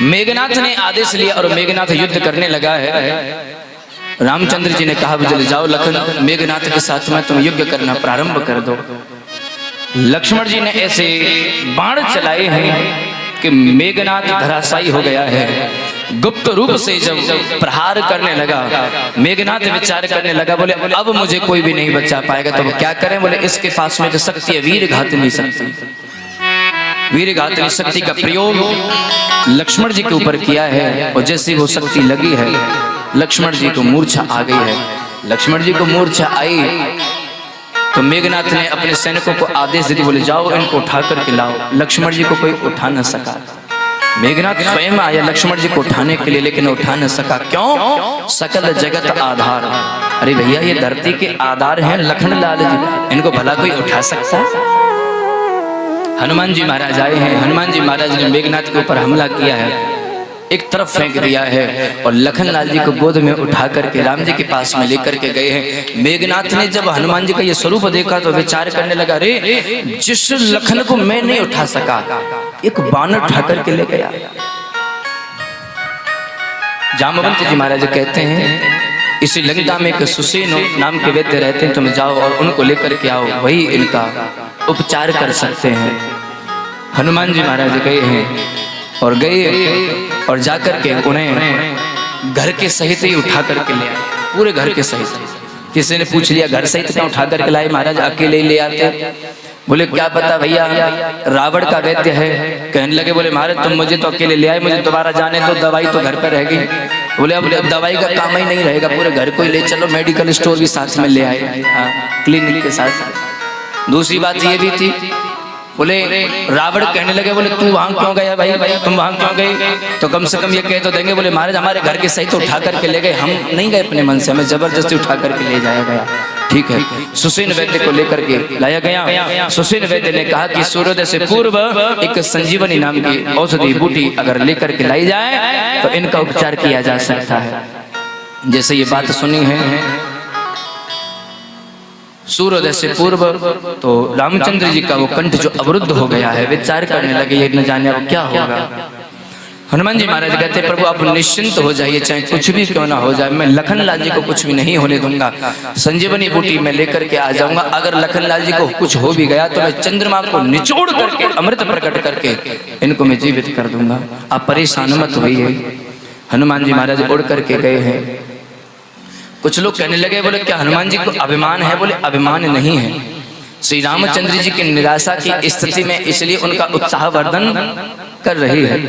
मेघनाथ ने आदेश लिया और मेघनाथ युद्ध करने लगा है। रामचंद्र जी ने कहा चले जाओ लखन, मेघनाथ के साथ में तुम युद्ध करना प्रारंभ कर दो। लक्ष्मण जी ने ऐसे बाण चलाए हैं कि मेघनाथ धराशायी हो गया है। गुप्त रूप से जब प्रहार करने लगा, मेघनाथ विचार करने लगा, बोले अब मुझे कोई भी नहीं बचा पाएगा, तो क्या करें? बोले इसके पास में जो शक्ति है वीर घातनी शक्ति, वीर घातनी शक्ति का प्रयोग लक्ष्मण जी के ऊपर किया है। और जैसी वो शक्ति लगी है लक्ष्मण जी को मूर्छा आ गई है। लक्ष्मण जी को मूर्छा आई तो मेघनाथ ने अपने सैनिकों को आदेश दे दिया, बोले जाओ इनको उठा करके लाओ। लक्ष्मण जी को कोई उठा न सका। मेघनाथ स्वयं आया लक्ष्मण जी को उठाने के लिए, लेकिन उठा न सका। क्यों? सकल जगत आधार। अरे भैया ये धरती के आधार हैं लखन लाल जी, इनको भला कोई उठा सकता? हनुमान जी महाराज आए हैं। हनुमान जी महाराज ने मेघनाथ के ऊपर हमला किया है, एक तरफ फेंक दिया है और लखन लाल जी को गोद में उठा करके राम जी के पास में लेकर के गए हैं। मेघनाथ ने जब हनुमान जी का ये स्वरूप देखा तो विचार करने लगा, रे जिस लखन को मैं नहीं उठा सका एक बानर उठा करके ले गया। जामवंत जी महाराज कहते हैं इसी लंका में एक सुसेन नाम के वैद्य रहते हैं, तुम जाओ और उनको लेकर के आओ, वही इनका उपचार कर सकते हैं। हनुमान जी महाराज गए हैं और गए और जाकर के उन्हें घर के सहित ही उठा करके ले आए, पूरे घर के सहित। किसी ने पूछ लिया घर सहित क्या उठा करके लाए महाराज? अकेले ले आते। बोले क्या पता भैया रावण का वैद्य है। कहने लगे बोले महाराज तुम मुझे तो अकेले ले आए, मुझे दोबारा जाने तो, दवाई तो घर पर रहेगी। बोले अब दवाई का काम ही नहीं रहेगा, पूरे घर को ही ले चलो। मेडिकल स्टोर भी साथ में ले आए, क्लिनिक के साथ। दूसरी बात ये भी थी, बोले रावण कहने लगे बोले तू वहां क्यों गया भाई, तुम वहां क्यों गए? तो कम से कम ये कह तो देंगे बोले महाराज हमारे घर के सहित उठा करके ले गए, हम नहीं गए अपने मन से, हमें जबरदस्ती उठा करके ले जाया गया। ठीक है, सुसेन वैद्य को लेकर के लाया गया। सुसेन वैद्य ने कहा कि सूर्योदय से पूर्व एक संजीवनी नाम की औषधि बूटी अगर लेकर के लाई जाए तो इनका उपचार किया जा सकता है। जैसे ये बात सुनी है सूर्योदय से पूर्व, तो रामचंद्र जी का वो कंठ जो अवरुद्ध हो गया है, विचार करने लगे ये न जाने अब क्या होगा। हनुमान जी महाराज कहते प्रभु आप निश्चिंत हो जाइए, चाहे कुछ भी क्यों ना हो जाए, मैं लखन लाल जी को कुछ भी नहीं होने दूंगा। संजीवनी बूटी मैं लेकर के आ जाऊंगा। अगर लखन लाल जी को कुछ हो भी गया तो मैं चंद्रमा को निचोड़ करके अमृत प्रकट करके इनको मैं जीवित कर दूंगा, आप परेशान मत होइए। हनुमान जी महाराज उड़ करके गए हैं। कुछ लोग कहने लगे बोले क्या हनुमान जी को अभिमान है? बोले अभिमान नहीं है, श्री रामचंद्र जी की निराशा की स्थिति में इसलिए उनका उत्साहवर्धन कर रही है।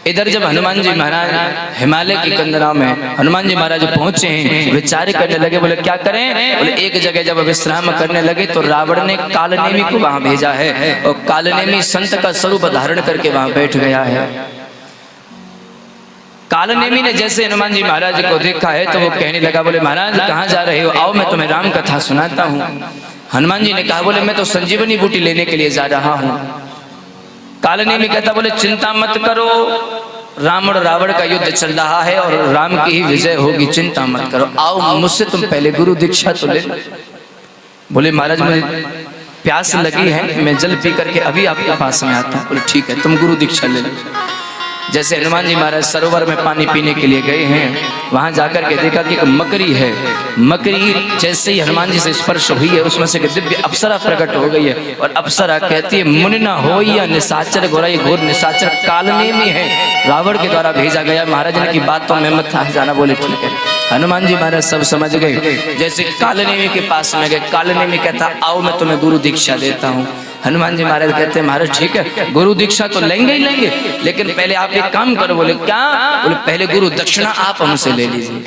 इधर जब हनुमान जी महाराज हिमालय की कंदरा में हनुमान जी महाराज पहुंचे हैं, विचार करने लगे बोले क्या करें? बोले एक जगह जब विश्राम करने लगे तो रावण ने कालनेमी को वहां भेजा है और कालनेमी संत का स्वरूप धारण करके वहां बैठ गया है। कालनेमी ने जैसे हनुमान जी महाराज को देखा है तो वो कहने लगा बोले महाराज कहाँ जा रहे हो? आओ मैं तुम्हें राम कथा सुनाता हूँ। हनुमान जी ने कहा बोले मैं तो संजीवनी बूटी लेने के लिए जा रहा हूँ। कालनेमी कहता बोले चिंता मत करो, राम और रावण का युद्ध चल रहा है और राम की ही विजय होगी, चिंता मत करो। आओ मुझसे तुम पहले गुरु दीक्षा तो ले। बोले महाराज मुझे प्यास लगी है, मैं जल पी करके अभी आपके पास में आता हूँ। बोले ठीक है तुम गुरु दीक्षा ले लो। जैसे हनुमान जी महाराज सरोवर में पानी पीने के लिए गए हैं, वहां जाकर के देखा कि एक मकरी है। मकरी जैसे ही हनुमान जी से स्पर्श हुई है उसमें से दिव्य अप्सरा प्रकट हो गई है और अप्सरा कहती है मुनि न हो या निशाचर घोरा, ये घोर निशाचर कालनेमी है, रावण के द्वारा भेजा गया। महाराज ने की बात तो मैं मत जाना। बोले ठीक है। हनुमान जी महाराज सब समझ गए। जैसे कालनेमी के पास में गए, कालनेमी कहता आओ मैं तुम्हें गुरु दीक्षा देता हूँ। हनुमान जी महाराज कहते हैं महाराज ठीक है गुरु दीक्षा तो लेंगे ही लेंगे, लेकिन पहले आप एक काम करो। बोले क्या? बोले पहले गुरु दक्षिणा आप हमसे ले लीजिए।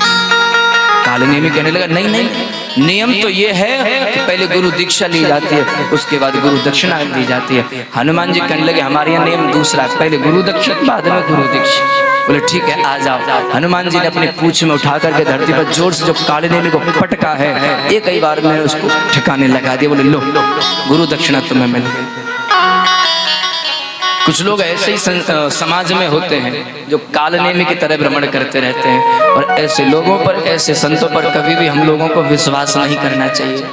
कालनेमी कहने लगा नहीं नहीं, नियम तो ये है कि पहले गुरु दीक्षा ली जाती है उसके बाद गुरु दक्षिणा दी जाती है। हनुमान जी कहने लगे हमारे यहाँ नियम दूसरा है, पहले गुरु दक्षिणा बाद में गुरु दीक्षा। बोले ठीक है आ जाओ। हनुमान जी ने अपनी पूंछ में उठा करके धरती पर जोर से जो कालनेमी को पटका है एक ही बार में उसको ठिकाने लगा दिया। बोले लो गुरु दक्षिणा तुम्हें मिल गई। कुछ लोग ऐसे ही समाज में होते हैं जो कालनेमी की तरह भ्रमण करते रहते हैं, और ऐसे लोगों पर, ऐसे संतों पर कभी भी हम लोगों को विश्वास नहीं करना चाहिए।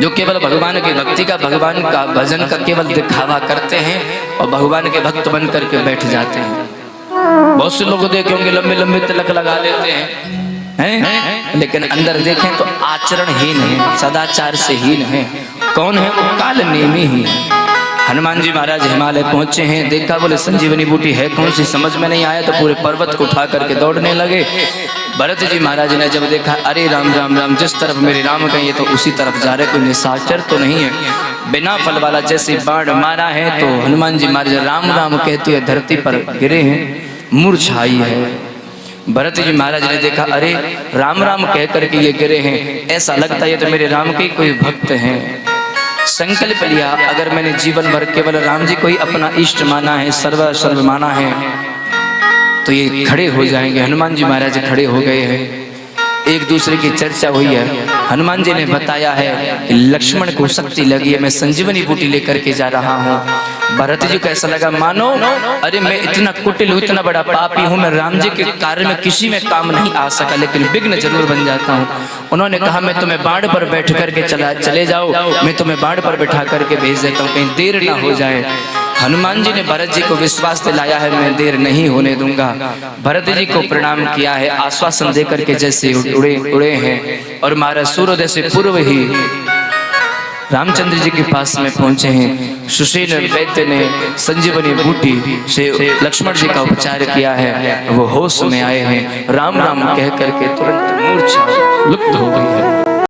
जो केवल भगवान की भक्ति का, भगवान का भजन का केवल दिखावा करते हैं और भगवान के भक्त बन करके बैठ जाते हैं। बहुत से लोग देखे होंगे लंबे लंबे तिलक लगा लेते हैं, लेकिन अंदर देखें तो आचरणहीन है, सदाचार से हीन है। कौन है वो? काल नेमी ही। हनुमान जी महाराज हिमालय पहुंचे हैं, देखा बोले संजीवनी बूटी है कौन सी, समझ में नहीं आया तो पूरे पर्वत को उठा करके दौड़ने लगे। भरत जी महाराज ने जब देखा, अरे राम राम राम, जिस तरफ मेरे राम गए ये तो उसी तरफ जा रहे, कोई निशाचर तो नहीं है। बिना फल वाला जैसे बाण मारा है तो हनुमान जी महाराज राम राम कहते हुए धरती पर गिरे हैं, मूर्छाई है। भरत जी महाराज ने देखा, अरे राम राम कह करके ये गिरे हैं, ऐसा लगता है ये तो मेरे राम के कोई भक्त हैं। संकल्प लिया, अगर मैंने जीवन भर केवल राम जी को ही अपना इष्ट माना है, सर्व माना है, तो ये खड़े हो जाएंगे। हनुमान जी महाराज खड़े हो गए हैं, एक दूसरे की चर्चा हुई है। हनुमान जी ने बताया है कि लक्ष्मण को शक्ति लगी है, मैं संजीवनी बूटी लेकर के जा रहा हूँ। भरत जी को ऐसा लगा, मानो अरे मैं इतना कुटिल हूँ, इतना बड़ा पापी हूँ, मैं राम जी के कार्य में किसी में काम नहीं आ सका, लेकिन विघ्न जरूर बन जाता हूँ। उन्होंने कहा, मैं तुम्हें बाण पर बैठ करके चले जाओ, मैं तुम्हें बाण पर बैठा करके भेज देता हूँ, कहीं देर ना हो जाए। हनुमान जी ने भरत जी को विश्वास दिलाया है, मैं देर नहीं होने दूंगा। भरत जी को प्रणाम किया है, आश्वासन देकर के जैसे उड़े हैं और महाराज सूर्योदय से पूर्व ही रामचंद्र जी के पास में पहुंचे हैं। सुशील वैद्य ने संजीवनी बूटी से लक्ष्मण जी का उपचार किया है, वो होश में आए हैं, राम राम कह करके तुरंत मूर्छा लुप्त हो गई है।